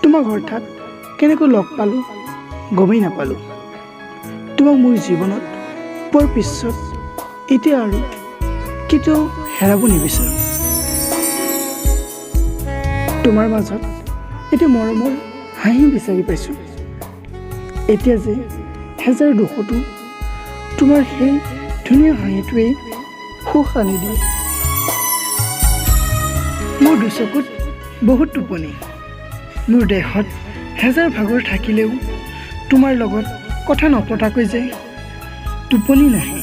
তোমাক হঠাৎ কেনেকৈ লগ পালোঁ গমেই নাপালোঁ। তোমাক মোৰ জীৱনত পোৱাৰ পিছত এতিয়া আৰু কেতিয়াও হেৰাব নিবিচাৰোঁ। তোমাৰ মাজত এতিয়া মৰমৰ হাঁহি বিচাৰি পাইছোঁ। এতিয়া যে হেজাৰ দুখতো তোমাৰ সেই ধুনীয়া হাঁহিটোৱেই সুখ আনি দিয়ে। মোৰ দুচকুত বহুত টোপনি, মোৰ দেহত হেজাৰ ভাগৰ থাকিলেও তোমাৰ লগত কথা নপতাকৈ যে টোপনি নাহে।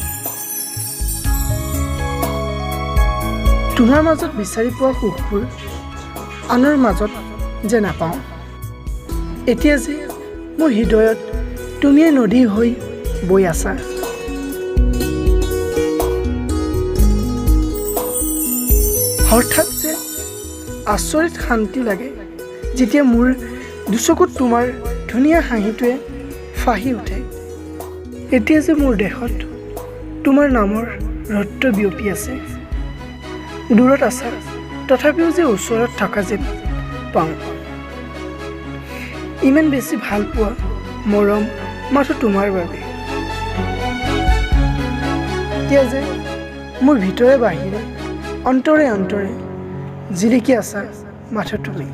তোমাৰ মাজত বিচাৰি পোৱা সুখবোৰ আনৰ মাজত যে নাপাওঁ। এতিয়া যে মোৰ হৃদয়ত তুমিয়ে নদী হৈ বৈ আছা। হঠাৎ যে আচৰিত শান্তি লাগে যেতিয়া মোৰ দুচকুত তোমাৰ ধুনীয়া হাঁহিটোৱে ফাহি উঠে। এতিয়া যে মোৰ দেহত তোমাৰ নামৰ ৰত্ন বিয়পি আছে। দূৰত আছা তথাপিও যে ওচৰত থকা যেন পাওঁ। ইমান বেছি ভাল পোৱা মৰম মাথো তোমাৰ বাবে। এতিয়া যে মোৰ ভিতৰে বাহিৰে অন্তৰে অন্তৰে জিলিকি আছা মাথো তুমি।